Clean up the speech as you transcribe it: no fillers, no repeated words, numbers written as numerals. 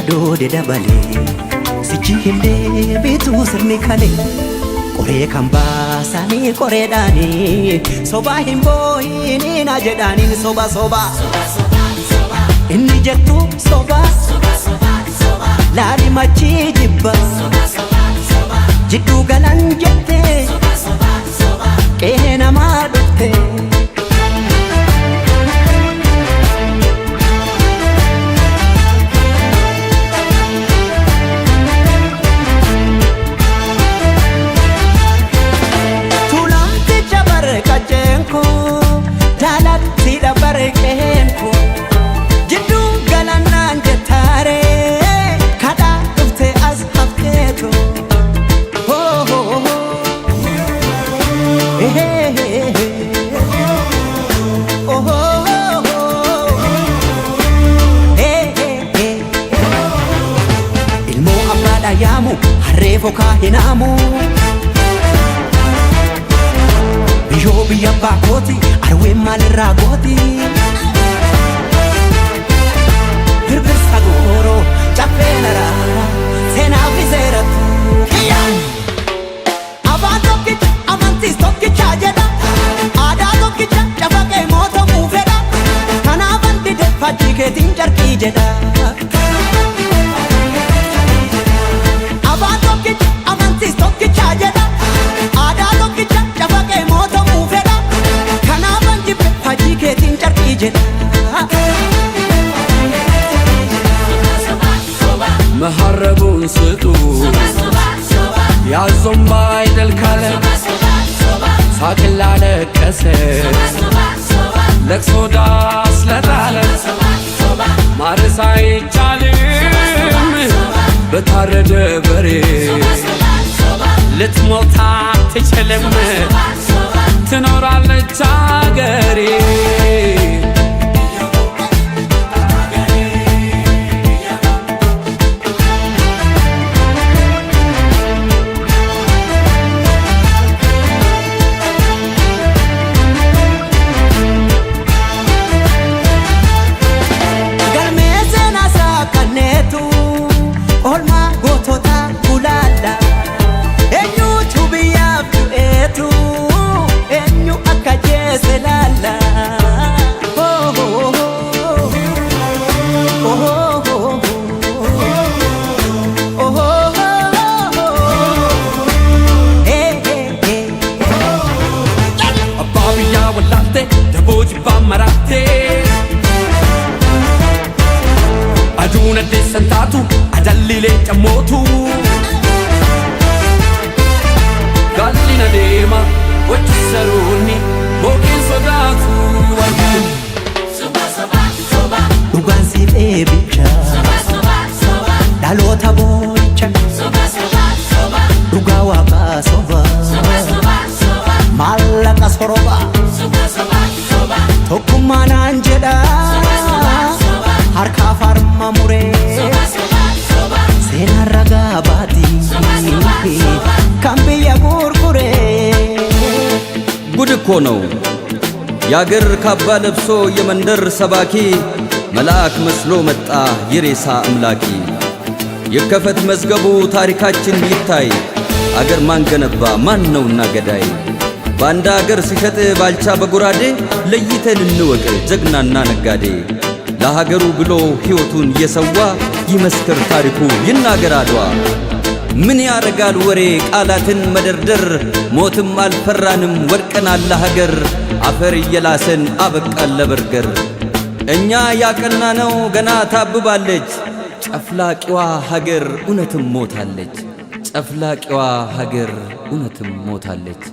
yaadoo deddabalee sichi himdee bituu sirni kalee qoree kan baasanii qoreedhaanii sobaa hin boo'inii na jedhaaniin soba soba inni jettu soba laali machii jibba jidduu galan jettee qe'ee namaa dhuftee yaamu harree fokaa hinaamu biyyoo biyya baakooti arween maalirraa gooti birbirsa gooroo caffee naraa seenaa fi seeratti afaan tokkicha amantiis tokkichaa jedha aadaa tokkicha cafaqee mootamuu fedha kanaafan dide fakkii keetiin carqii jedha መሐረቡን ስጡ ያዞም ባይደል ካለ ሳቅላ ለቀሰ ለቅሶ ዳስ ለጣለ ማረስ አይቻልም በታረደ በሬ ልትሞት አትችልም ትኖራለች አገሬ aduna desantatu adallile camotu gallina deema wachisaruni boqin sodatu wargun soba soba soba dhugaan si dheebicha soba soba soba dhaloota booricha soba soba soba dhugaa waaqaa soba soba soba soba maallaqa soroba soba soba soba tokkummaa naan jedha harka farma muree seenaa ragaa baati kan biyya gurguree ጉድ እኮ ነው ያገር ካባ ለብሶ የመንደር ሰባኪ መልአክ መስሎ መጣ የሬሳ አምላኪ የከፈት መዝገቡ ታሪካችን ይታይ አገር ማን ገነባ ማን ነውና ገዳይ ባንዳ አገር ሲሸጥ ባልቻ በጉራዴ ለይተን እንወቅ ጀግናና ነጋዴ ለሀገሩ ብሎ ሕይወቱን የሰዋ ይመስክር ታሪኩ ይናገር አድዋ ምን ያረጋል ወሬ ቃላትን መደርደር ሞትም አልፈራንም ወድቀናል ለሀገር አፈር እየላሰን አበቃል ለበርገር እኛ ያቀናነው ገና ታብባለች ጨፍላቂዋ ሀገር እውነትም ሞታለች ጨፍላቂዋ ሀገር እውነትም ሞታለች